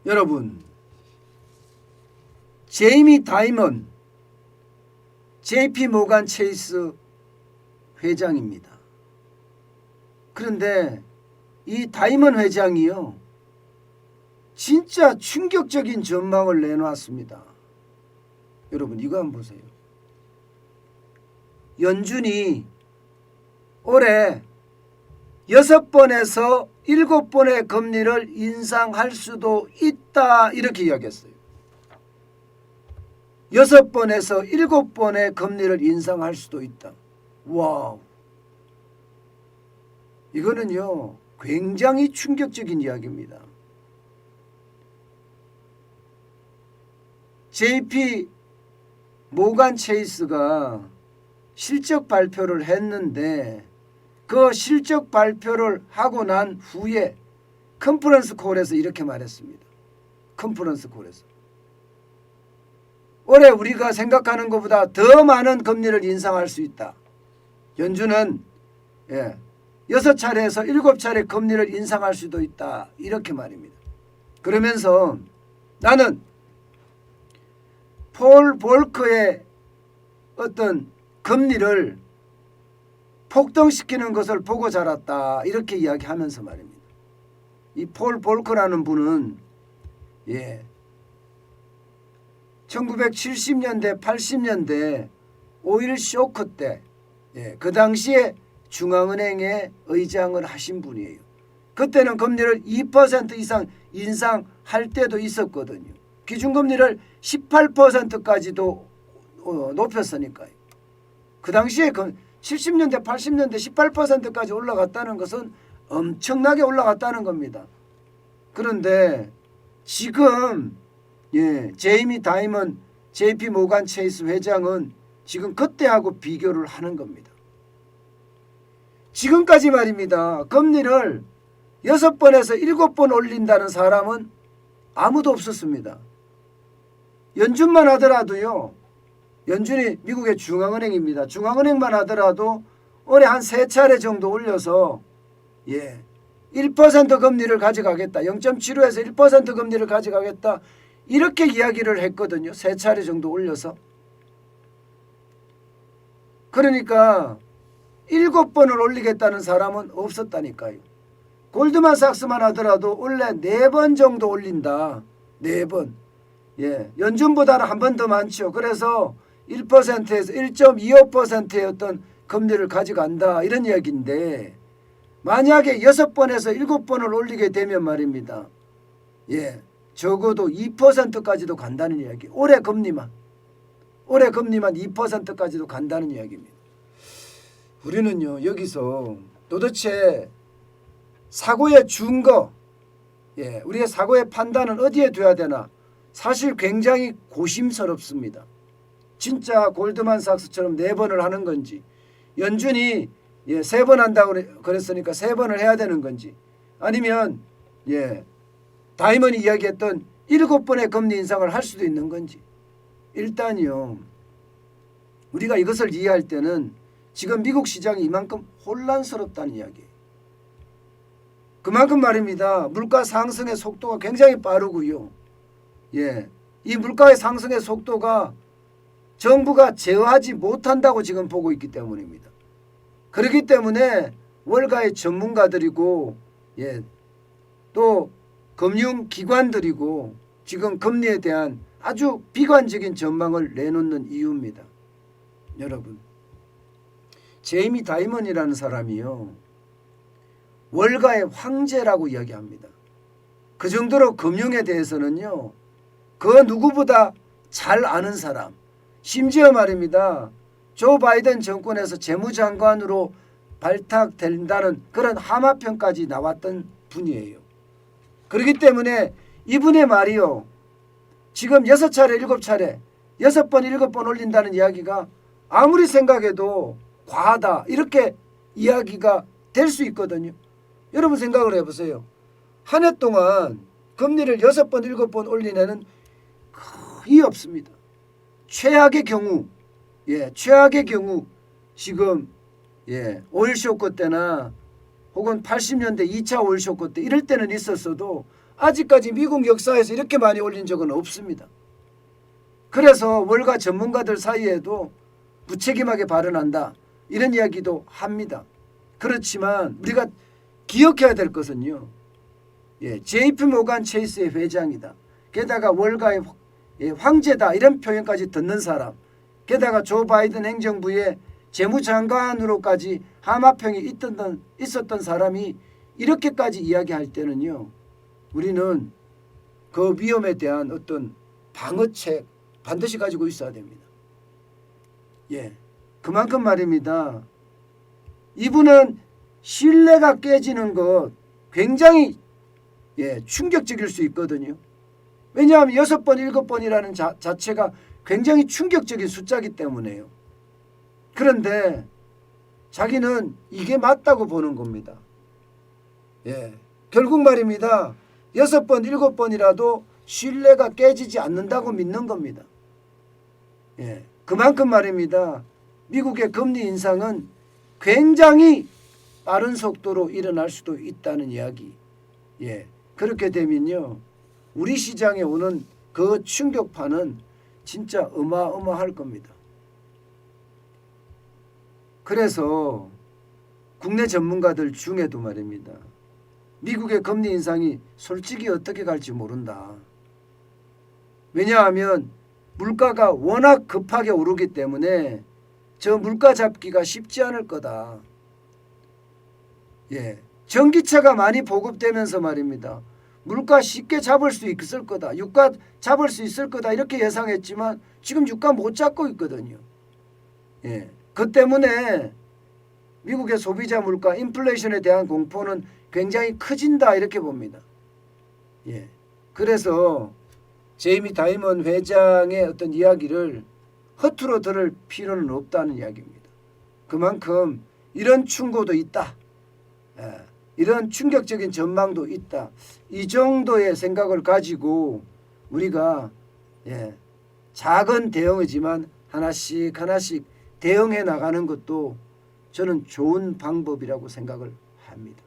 여러분, 제이미 다이먼 JP 모간 체이스 회장입니다. 그런데 이 다이먼 회장이요, 진짜 충격적인 전망을 내놓았습니다. 여러분, 이거 한번 보세요. 연준이 올해 6번에서 7번의 금리를 인상할 수도 있다, 이렇게 이야기했어요. 6번에서 7번의 금리를 인상할 수도 있다. 와우. 이거는요, 굉장히 충격적인 이야기입니다. JP 모간 체이스가 실적 발표를 했는데 그 실적 발표를 하고 난 후에 컨퍼런스 콜에서 이렇게 말했습니다. 컨퍼런스 콜에서 올해 우리가 생각하는 것보다 더 많은 금리를 인상할 수 있다. 연준은 6차례에서 7차례 금리를 인상할 수도 있다, 이렇게 말입니다. 그러면서 나는 폴 볼커의 어떤 금리를 폭등시키는 것을 보고 자랐다, 이렇게 이야기하면서 말입니다. 이 폴 볼커라는 분은 1970년대 80년대 오일 쇼크 때 그 당시에 중앙은행의 의장을 하신 분이에요. 그때는 금리를 2% 이상 인상할 때도 있었거든요. 기준금리를 18%까지도 높였으니까요. 그 당시에 70년대 80년대 18%까지 올라갔다는 것은 엄청나게 올라갔다는 겁니다. 그런데 지금 제이미 다이먼 JP 모간 체이스 회장은 지금 그때하고 비교를 하는 겁니다. 지금까지 말입니다, 금리를 6번에서 7번 올린다는 사람은 아무도 없었습니다. 연준만 하더라도요, 연준이 미국의 중앙은행입니다. 중앙은행만 하더라도 올해 한 3차례 정도 올려서 1% 금리를 가져가겠다, 0.75에서 1% 금리를 가져가겠다, 이렇게 이야기를 했거든요. 3차례 정도 올려서. 그러니까 7번을 올리겠다는 사람은 없었다니까요. 골드만삭스만 하더라도 원래 4번 정도 올린다. 4번. 연준보다는 한 번 더 많죠. 그래서 1%에서 1.25%의 어떤 금리를 가져간다, 이런 이야기인데, 만약에 6번에서 7번을 올리게 되면 말입니다, 적어도 2%까지도 간다는 이야기. 올해 금리만 2%까지도 간다는 이야기입니다. 우리는요, 여기서 도대체 사고의 준거, 우리의 사고의 판단은 어디에 둬야 되나, 사실 굉장히 고심스럽습니다. 진짜 골드만삭스처럼 4번을 하는 건지, 연준이 3번 한다고 그랬으니까 3번을 해야 되는 건지, 아니면 다이먼이 이야기했던 7번의 금리 인상을 할 수도 있는 건지. 일단요, 우리가 이것을 이해할 때는 지금 미국 시장이 이만큼 혼란스럽다는 이야기예요. 그만큼 말입니다, 물가 상승의 속도가 굉장히 빠르고요. 이 물가의 상승의 속도가 정부가 제어하지 못한다고 지금 보고 있기 때문입니다. 그렇기 때문에 월가의 전문가들이고 또 금융기관들이고 지금 금리에 대한 아주 비관적인 전망을 내놓는 이유입니다. 여러분, 제이미 다이먼이라는 사람이요, 월가의 황제라고 이야기합니다. 그 정도로 금융에 대해서는요, 그 누구보다 잘 아는 사람, 심지어 말입니다, 조 바이든 정권에서 재무장관으로 발탁된다는 그런 하마평까지 나왔던 분이에요. 그렇기 때문에 이분의 말이요, 지금 6차례 7차례 6번 7번 올린다는 이야기가 아무리 생각해도 과하다, 이렇게 이야기가 될 수 있거든요. 여러분 생각을 해보세요. 한 해 동안 금리를 6번 7번 올린 애는 거의 없습니다. 최악의 경우 지금 오일 쇼크 때나 혹은 80년대 2차 오일 쇼크 때 이럴 때는 있었어도 아직까지 미국 역사에서 이렇게 많이 올린 적은 없습니다. 그래서 월가 전문가들 사이에도 무책임하게 발언한다 이런 이야기도 합니다. 그렇지만 우리가 기억해야 될 것은요. JP 모간 체이스의 회장이다. 게다가 월가의 황제다 이런 표현까지 듣는 사람. 게다가 조 바이든 행정부의 재무장관으로까지 하마평이 있었던 사람이 이렇게까지 이야기할 때는요. 우리는 그 위험에 대한 어떤 방어책 반드시 가지고 있어야 됩니다. 그만큼 말입니다. 이분은 신뢰가 깨지는 것 굉장히 충격적일 수 있거든요. 왜냐하면 6번, 7번이라는 자체가 굉장히 충격적인 숫자이기 때문에요. 그런데 자기는 이게 맞다고 보는 겁니다. 결국 말입니다. 6번, 7번이라도 신뢰가 깨지지 않는다고 믿는 겁니다. 그만큼 말입니다. 미국의 금리 인상은 굉장히 빠른 속도로 일어날 수도 있다는 이야기. 그렇게 되면요. 우리 시장에 오는 그 충격파는 진짜 어마어마할 겁니다. 그래서 국내 전문가들 중에도 말입니다. 미국의 금리 인상이 솔직히 어떻게 갈지 모른다. 왜냐하면 물가가 워낙 급하게 오르기 때문에 저 물가 잡기가 쉽지 않을 거다. 전기차가 많이 보급되면서 말입니다. 물가 쉽게 잡을 수 있을 거다. 유가 잡을 수 있을 거다. 이렇게 예상했지만 지금 유가 못 잡고 있거든요. 그 때문에 미국의 소비자 물가 인플레이션에 대한 공포는 굉장히 커진다 이렇게 봅니다. 그래서 제이미 다이먼 회장의 어떤 이야기를 허투루 들을 필요는 없다는 이야기입니다. 그만큼 이런 충고도 있다. 이런 충격적인 전망도 있다. 이 정도의 생각을 가지고 우리가 작은 대응이지만 하나씩 대응해 나가는 것도 저는 좋은 방법이라고 생각을 합니다.